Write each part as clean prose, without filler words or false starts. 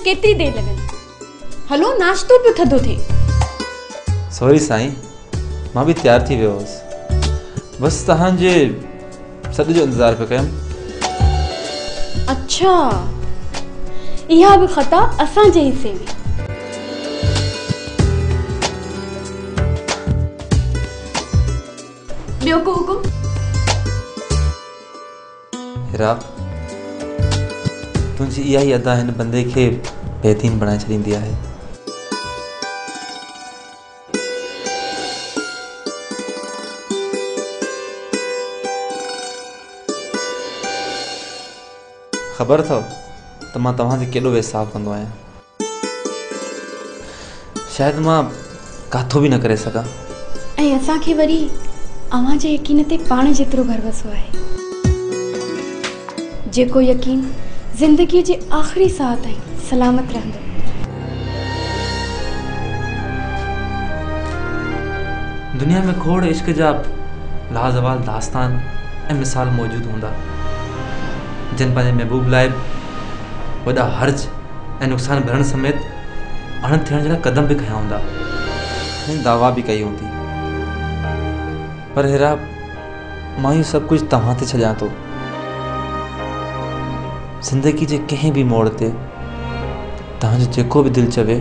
केतरी देर लगंदी। हलो नाश्तो पियो थदो थे। सॉरी साईं, मां भी तैयार थी वियो हुअसि, बस तव्हांजे सॾ जो इंतज़ार पियो कयमि। अच्छा, इहा भी खता असांजे हिस्से में। ॿियो को हुकुम? हिरा, तुंहिंजी इहा ई अदा हिन बंदे खे बेहतीन बणाए छॾींदी आहे। ख़बर अथव त मां तव्हांखे केॾो वेसाह कंदो आहियां। शायदि मां काथो बि न करे सघां। ऐं असांखे वरी अव्हां जे यकीन ते पाण जेतिरो भरवसो आहे, जेको यकीन ज़िंदगी जे आख़िरी साह ताईं सलामत रहंदो। दुनिया में खोड़ इश्क जा लाजवाब दास्तान ऐं मिसाल मौजूद हूंदा, जिन पंहिंजे महबूब लाइ वॾा हर्ज ऐं नुक़सान भरण समेत अण थियण जे लाइ क़दम बि खयां हूंदा ऐं दावा बि कई हूंदी। पर हिरा, मां इहो सभु कुझु तव्हां ते छॾियां थो। ज़िंदगी जे कंहिं बि मोड़ ते तव्हांजो जेको बि दिलि चवे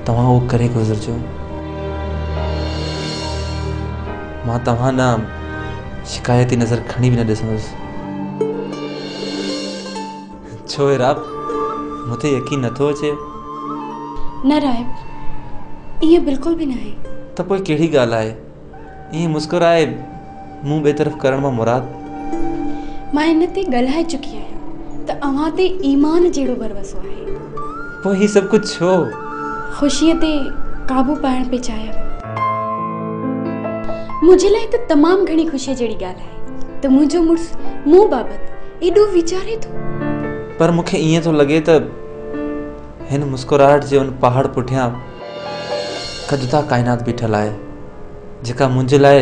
तव्हां उहो करे गुज़िरिजो। मां तव्हां ॾांहुं शिकायती नज़र खणी बि न ॾिसंदुसि। छो हिरा, मूं ते यकीन नथो अचे? न राइब, ईअं बिल्कुल भी न आहे। त पोइ कहिड़ी ॻाल्हि आहे? ईअं मुस्कुराए मुंहुं ॿिए तरफ़ करण मां मुराद? मां इन ते ॻाल्हाए चुकी आहियां त अव्हां ते ईमान जहिड़ो भरवसो आहे। पोइ हीउ सभु कुझु छो? ख़ुशीअ ते काबू पाइण पे चाहियां। मुझे लाइ त तमामु घणी ख़ुशीअ जहिड़ी ॻाल्हि आहे त मुंहिंजो मुड़ुस मूं बाबति एॾो वीचारे थो। पर मूंखे ईअं थो लॻे त हिन मुस्कुराहट जे उन पहाड़ पुठियां का जुदा काइनात बीठल आहे, जेका मुंहिंजे लाइ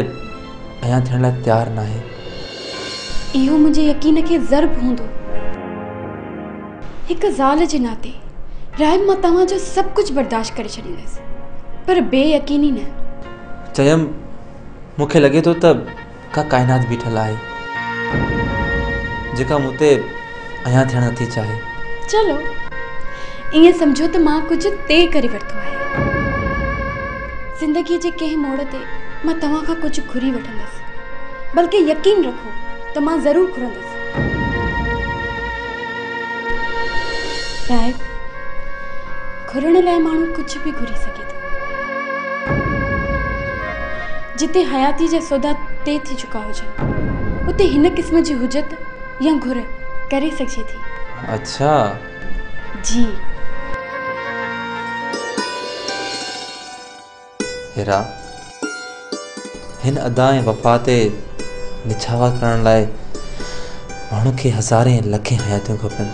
अञा थियण लाइ तयारु न आहे। इहो मुंहिंजे यकीन खे ज़र्ब हूंदो। हिकु ज़ाल जे नाते राइब, मां तव्हांजो सभु कुझु बर्दाश्त करे छॾींदसि, पर बेयकीनी न। चयमि, मूंखे लॻे थो त का काइनात बीठल आहे जेका मूं ते अञा थियणु नथी चाहे। चलो, ईअं सम्झो त मां कुझु तय करे वरितो आहे। ज़िंदगी जे कंहिं मोड़ ते मां तव्हां खां कुझु घुरी वठंदसि, बल्कि यकीन रखो त मां ज़रूरु घुरंदसि। राइब, घुरण लाइ माण्हू कुझु बि घुरी सघे थो। जिते हयाती जा सौदा तय थी चुका हुजनि, उते हिन क़िस्म जी हुजत या घुर करे सघिजे थी। अच्छा जी। हिरा, हिन अदा ऐं वफ़ा ते निछावर करण लाइ माण्हू खे हज़ारे लखे हयातियूं खपनि।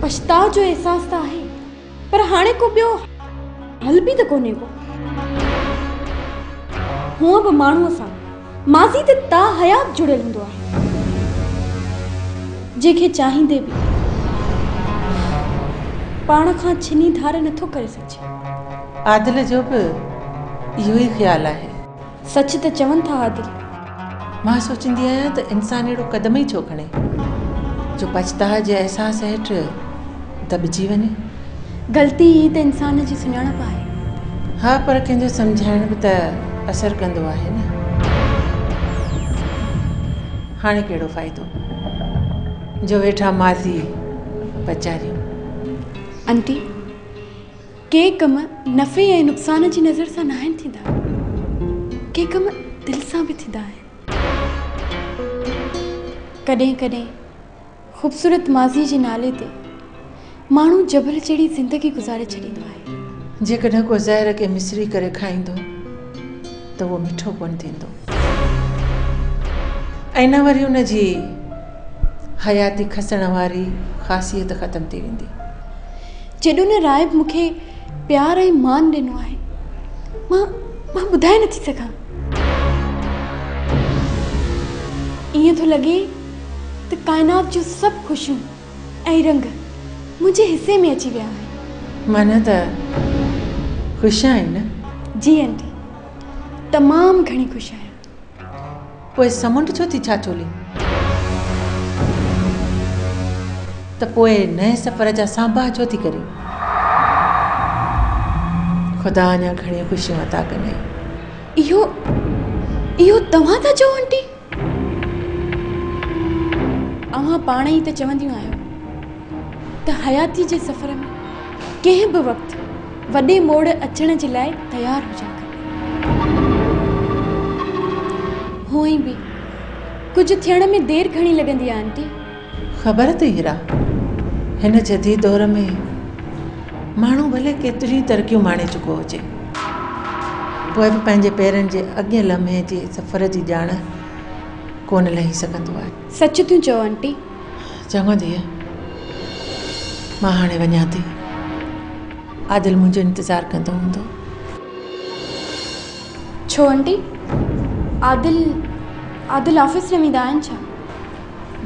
पछताव जो एहसास त आहे, पर हाणे को ॿियो हल बि त कोन्हे को। हूअं बि माण्हूअ सां माज़ी ते ता हयात जुड़ियल हूंदो आहे, जंहिंखे चाहींदे बि पाण खां छिनी धार नथो करे सघे। आदिल जो बि इहो ई ख़्यालु आहे। सच त चवनि था आदिल। मां सोचींदी आहियां त इंसानु अहिड़ो क़दम ई छो खणे जो पछताह जे अहसास हेठि दॿिजी वञे। ग़लती ई त इंसान जी सुञाणप आहे। हा, पर कंहिंजो सम्झाइण बि त असरु कंदो आहे न। हाणे कहिड़ो फ़ाइदो जो वेठा माज़ी पचारियूं। आंटी, के कम नफ़े ऐं नुक़सान जी नज़र सां न आहिनि थींदा। के कम दिल सां भी थींदा आहिनि। कॾहिं कॾहिं ख़ूबसूरत माज़ी जे नाले ते माण्हू जबर जहिड़ी ज़िंदगी गुज़ारे छॾींदो आहे। जेकॾहिं को ज़हर खे मिसरी करे खाईंदो त उहो मिठो कोन थींदो ऐं न वरी उन जी हयाती खसण वारी ख़ासियत ख़तमु थी वेंदी। जेॾो न राइब मूंखे प्यार ऐं मान ॾिनो आहे, मां ॿुधाए नथी सघां। ईअं थो लॻे त काइनात जूं सभु ख़ुशियूं ऐं रंग मुंहिंजे हिसे में अची विया आहिनि। माना त ख़ुशि आहिनि न? जी आंटी, तमामु घणी ख़ुशि आहियां। पोइ समुंड छो थी छा चोली? त पोइ नए सफ़र जा सांभा छो थी करे? ख़ुदा अञा घणी ख़ुशियूं अता कनि। इहो तव्हां था चओ आंटी? अव्हां पाण ई त चवंदियूं आहियो त हयाती जे सफ़र में कंहिं बि वक़्तु वॾे मोड़ अचण जे लाइ तयारु हुजणु खपे। हूअं ई बि कुझु थियण में देरि घणी लॻंदी आहे आंटी। ख़बर अथई हीरा, हिन जदीद दौर में माण्हू भले केतिरी तरक़ियूं माणे चुको हुजे, पोइ बि पंहिंजे पेरनि जे अॻे लम्हे जे सफ़र जी ॼाण कोन लही सघंदो आहे। सच थियूं चओ आंटी। चङो धीअ, मां हाणे वञां थी। आदिल मुंहिंजो इंतज़ारु कंदो हूंदो। छो आंटी? आदिल ऑफिस में वेंदा आहिनि छा?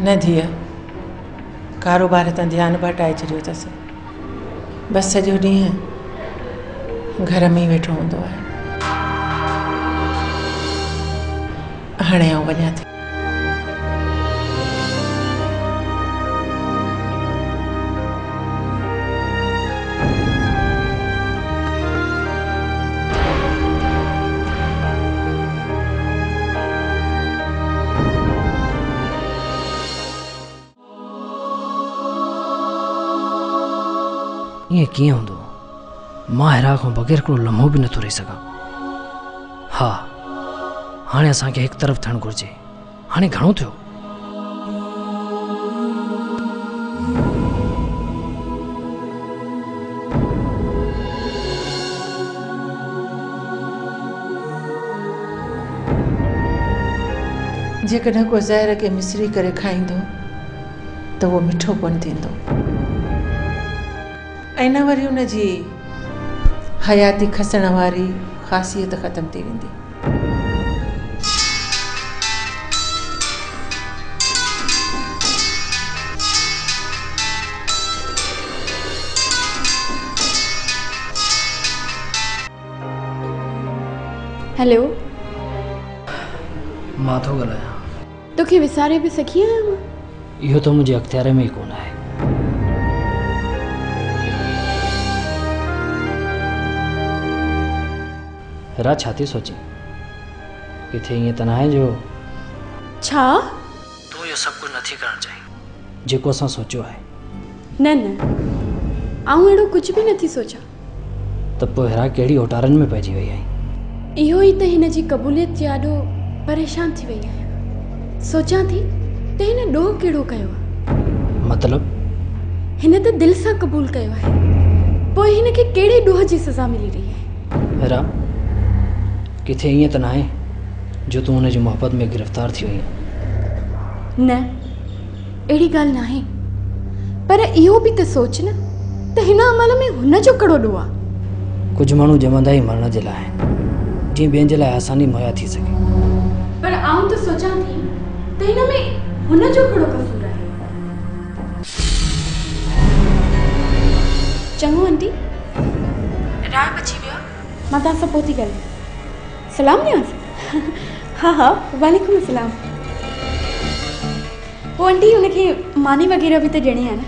न धीअ, कारोबार तां ध्यानु हटाए छॾियो अथसि। बसि सॼो ॾींहुं घर में ई वेठो हूंदो आहे। हाणे आउं वञां थी। ईअं कीअं हूंदो? मां हिरा खां बग़ैर हिकिड़ो लम्हो बि नथो रही सघां। हा, हाणे असांखे हिकु तरफ़ थियणु घुरिजे। हाणे घणो थियो? जेकॾहिं को ज़हर खे मिसरी करे खाईंदो त उहो मिठो कोन थींदो ऐं न वरी उन जी हयाती खसण वारी ख़ासियत ख़तमु थी वेंदी। हेलो, मां थो ॻाल्हायां। तोखे विसारे बि सघी आहियां मां? इहो त मुंहिंजे अख़्तियार में ई कोन आहे। हिरा, छा थी सोची? किथे ईअं त न आहे जो छा? तूं इहो सभु कुझु नथी करणु चाहीं जेको असां सोचियो आहे? न, आउं अहिड़ो कुझु बि नथी सोचां। त पोइ हिरा कहिड़ी ओटारनि में पइजी वई आई? इहो ई त हिन जी क़बूलियत जे ॾाढो परेशान थी वई आहियां। सोचां थी त हिन ॾोह कहिड़ो कयो आहे। मतलब? हिन त दिलि सां क़बूल कयो आहे, पोइ हिन खे कहिड़े ॾोह जी सज़ा मिली रही आहे? हिरा, किथे ईअं त न आहे जो तूं हुन जी मोहबत में गिरफ़्तार थी वई? न, अहिड़ी ॻाल्हि न आहे, पर इहो बि त सोच न त हिन अमल में हुन जो कहिड़ो ॾोह आहे। कुझु माण्हू ॼमंदा ई मरण जे लाइ, जीअं ॿियनि जे लाइ आसानी मुहैया थी सघे। पर आउं त सोचां थी त हिन में हुन जो कहिड़ो कसूर आहे। चङो आंटी, राय बची वियो, मां तव्हां सां पोइ थी ॻाल्हायां। सलाम ॾियांसि? हा, वालेकुम अस्सलाम। पोइ आंटी हुनखे मानी वग़ैरह बि त ॾियणी आहे न।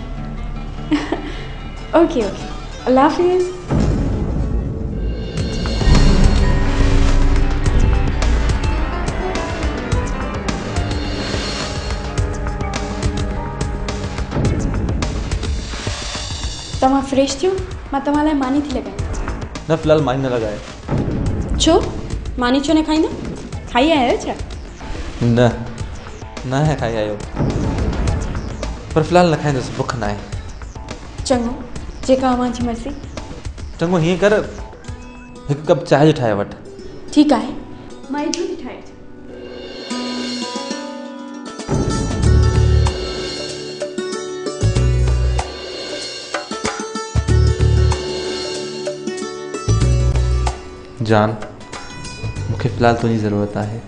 ओके, अल्लाह हाफ़िज़। तव्हां फ्रेश थियो, मां तव्हां लाइ मानी थी लॻायां। न, फ़िलहाल मानी न लॻाए। छो? मानी छो न खाईंदा? खाई आयो छा? न न है खाई आयो, पर फ़िलहाल न खाईंदुसि, बुख न आहे। चङो, जेका अव्हांजी मर्ज़ी। चङो हीअं कर, हिकु कप चांहि जो ठाहे वठि। ठीकु आहे, मां एतिरो थी ठाहे अचां। जान, मूंखे फ़िलहाल तुंहिंजी ज़रूरत आहे।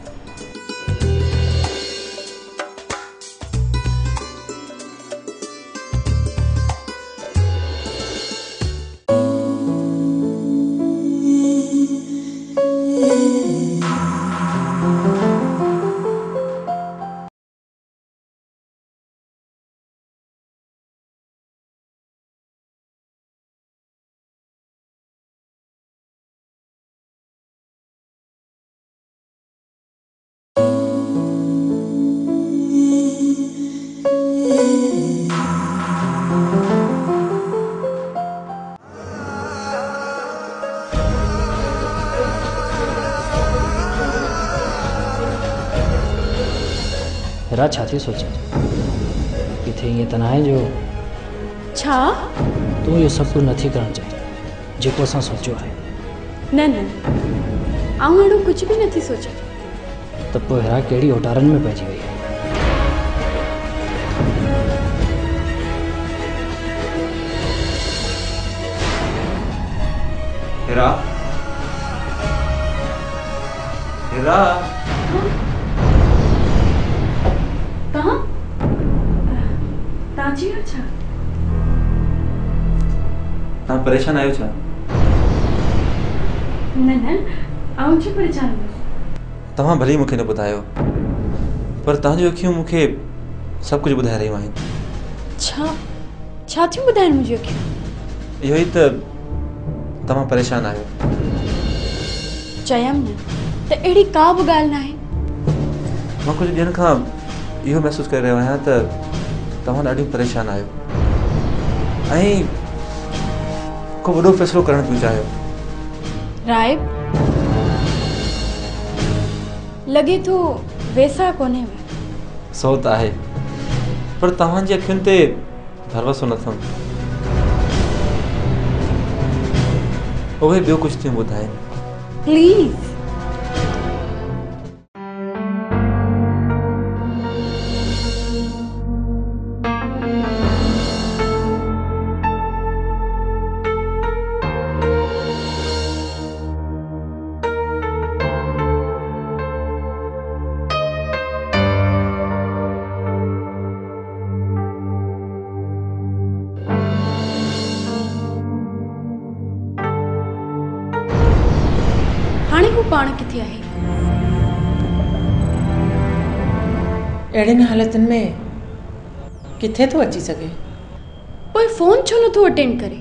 हिरा छा थी सोचे किथे ईअं त न आहे जो छा? तूं इहो सभु कुझु नथी करणु चाहीं जेको असां सोचियो आहे। न न, आउं अहिड़ो कुझु बि नथी सोचां। त पोइ हिरा कहिड़ी ओटारनि में पइजी वई आहे? हिरा, हिरा, तव्हां तव्हांजी छा? तव्हां परेशान आहियो छा? न न, आउं छो परेशान हुअसि। तव्हां भली मूंखे न ॿुधायो, पर तव्हांजूं अखियूं मूंखे सभु कुझु ॿुधाए रहियूं आहिनि। छा छा थियूं ॿुधाइनि मुंहिंजियूं अखियूं? इहो ई त, तव्हां परेशान आहियो। चयमि न त अहिड़ी का बि ॻाल्हि न आहे। मां कुझु ॾींहंनि खां इहो महसूसु करे रहियो आहियां त तव्हां ॾाढियूं परेशान आहियो ऐं को वॾो फ़ैसिलो करणु पियो चाहियो। राय, लॻे थो वेसा कोन्हे। सो त आहे, पर तव्हांजी अखियुनि ते भरवसो नथो। उहे ॿियो कुझु थियूं ॿुधाइनि। प्लीज़। हाणे हू पाण किथे आहे? अहिड़ियुनि हालतुनि में किथे थो अची सघे? पोइ फ़ोन छो नथो अटेंड करे?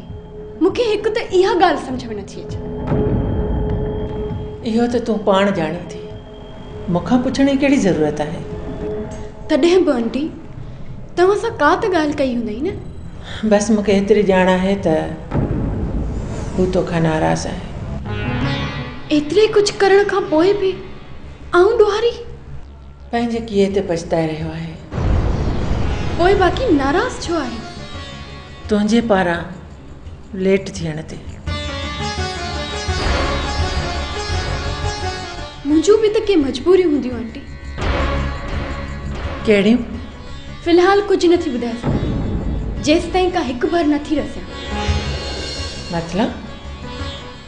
मूंखे हिकु त इहा ॻाल्हि सम्झ में नथी अचे। इहो त तूं पाण ॼाणी थी, मूंखां पुछण जी कहिड़ी ज़रूरत आहे? तॾहिं बि आंटी, तव्हां सां का त ॻाल्हि कई हूंदई न? बसि मूंखे एतिरी ॼाण आहे त हू तोखां नाराज़ आहे। एतिरे कुझु करण खां पोइ बि आऊं ॾोहारी? पंहिंजे कीअं ते पछताए रहियो आहे। पोइ बाक़ी नाराज़ छो आहे? तुंहिंजे पारां लेट थियण ते। मुंहिंजूं बि त के मजबूरियूं हूंदियूं आंटी। कहिड़ियूं? फ़िलहाल कुझु नथी ॿुधाए सघां, जेसि ताईं का हिकु भर नथी रसियां। मतिलब?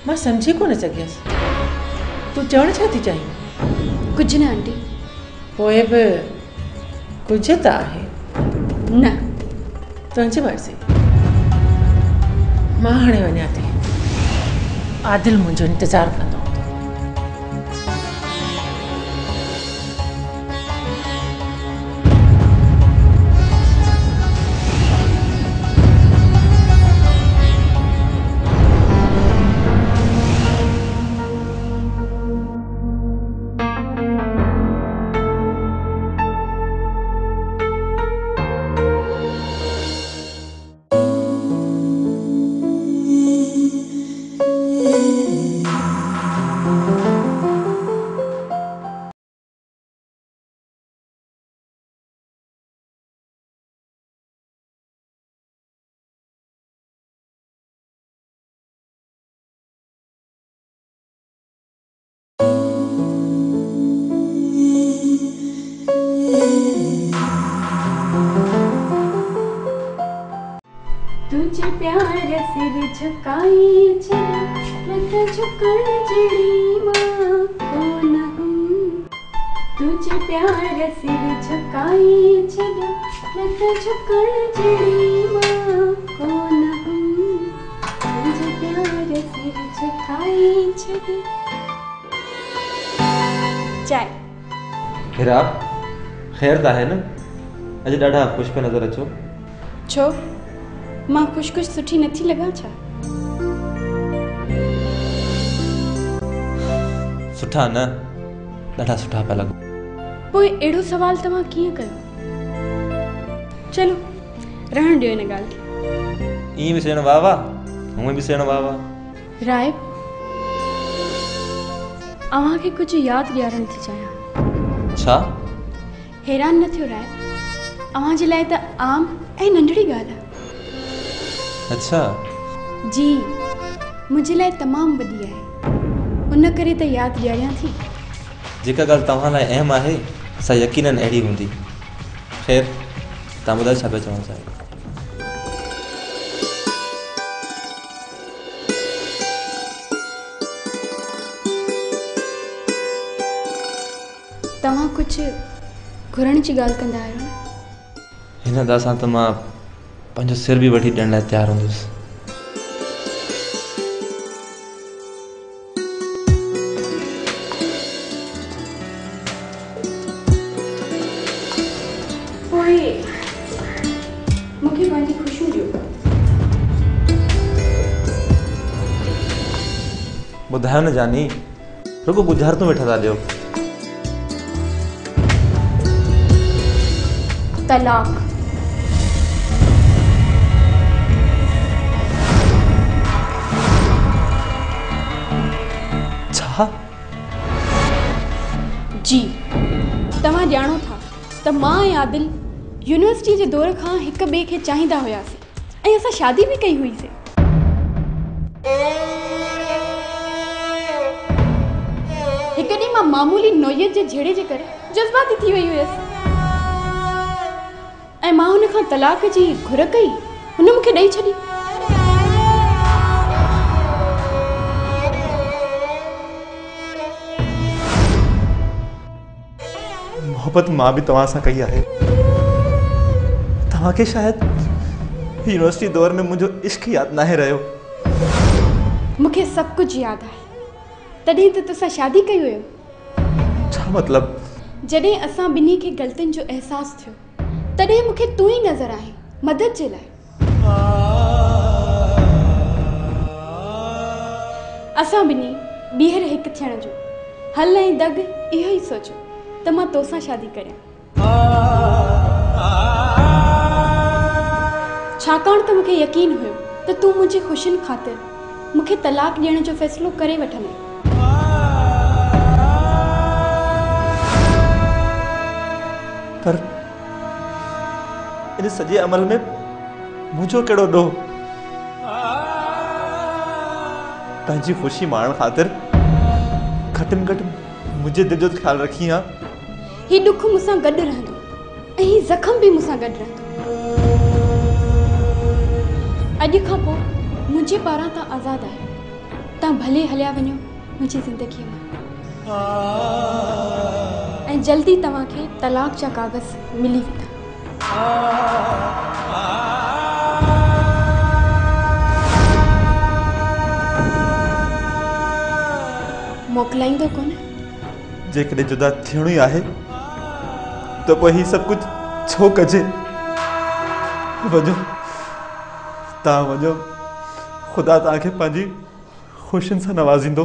मां सम्झी कोन सघियसि। तूं चवणु छा थी चाहीं? कुझु न आंटी। पोइ बि कुझु त आहे। न, तुंहिंजी मर्ज़ी। मां हाणे वञां थी। आदिल मुंहिंजो इंतज़ारु कंदो। तुझे प्यार सिर झुकाए चला लग झुकण जड़ी मां कौन हूँ तुझे प्यार सिर झुकाए चला लग झुकण जड़ी मां कौन हूँ तुझे प्यार सिर झुकाए चला। चाय हीरा ख़ैर त आहे न? अॼु ॾाढा ख़ुशि पिया नज़र अचो। छो मां कुछ सुठी नथी लॻां छा? सुठा न, ॾाढा सुठा पिया लॻो। पोइ अहिड़ो सवाल तव्हां कीअं कयो? चलो रहण ॾियो हिन ॻाल्हि खे। ईअं बि सेण वाह वाह, हूअं बि सेण वाह वाह। राइब अव्हांखे कुझु यादि ॾियारणु थी चाहियां। छा? हैरान न थियो राइब, अव्हां जे लाइ त आम ऐं नंढड़ी ॻाल्हि आहे। अच्छा जी मुंहिंजे लाइ तमामु वॾी आहे, उन करे त यादि ॾियारियां थी। जेका ॻाल्हि तव्हां लाइ अहम आहे सा यकीनन अहिड़ी हूंदी। ख़ैर तव्हां ॿुधायो छा पिया चवणु चाहियो? तव्हां कुझु घुरण जी ॻाल्हि कंदा आहियो न? हिन अदा सां त मां पंहिंजो सिर बि वठी ॾियण लाइ तयारु हूंदुसि। पोइ मूंखे पंहिंजी ख़ुशियूं ॾियो। ॿुधायो न जानी, रुगो गुज़ारतूं वेठा था ॾियो। तलाक। छा? जी तव्हां ॼाणो था त मां ऐं आदिल यूनिवर्सिटी जे दौर खां हिक ॿिए खे चाहींदा हुआसीं ऐं असां शादी बि कई हुईसीं। हिकु ॾींहुं मां मामूली नोयत जे झेड़े जे करे जज़्बाती थी वई हुयसि ऐं मां हुन खां तलाक जी घुर कई। हुन मूंखे ॾेई छॾी। मोहब्बत मां बि तव्हां सां कई आहे। तव्हांखे शायदि यूनिवर्सिटी दौर में मुंहिंजो इश्क यादि नाहे रहियो। मूंखे सभु कुझु यादि आहे। तॾहिं त तोसां शादी कई हुयो। छा मतिलब? जॾहिं असां ॿिन्ही खे ग़लतियुनि जो अहसासु थियो तॾहिं मूंखे तूं ई नज़र आहे मदद जे लाइ। असां ॿिन्ही ॿीहर हिकु थियण जो हल ऐं दग इहो ई सोचियो त मां तोसां शादी करियां, छाकाणि त मूंखे यकीन हुयो त तूं मुंहिंजी ख़ुशियुनि ख़ातिर मूंखे तलाक ॾियण जो फ़ैसिलो करे वठंदे। पर इन सॼे अमल में मुंहिंजो कहिड़ो ॾोह? पंहिंजी ख़ुशी माणण ख़ातिर घटि में घटि मुंहिंजे दिलि जो ख़्यालु रखी हा। हीउ ॾुख मूंसां गॾु रहंदो ऐं हीउ ज़ख़्म बि मूंसां गॾु रहंदो। अॼु खां पोइ मुंहिंजे पारां तव्हां आज़ादु आहियो। तव्हां भले हलिया वञो मुंहिंजी ज़िंदगीअ मां ऐं जल्दी तव्हांखे तलाक जा कागज़ मिली वेंदा। मोकिलाईंदो कोन? जेकॾहिं जुदा थियणो ई आहे त पोइ हीउ सभु कुझु छो कजे? वञो तव्हां वञो, ख़ुदा तव्हांखे पंहिंजी ख़ुशियुनि सां नवाज़ींदो।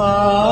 आ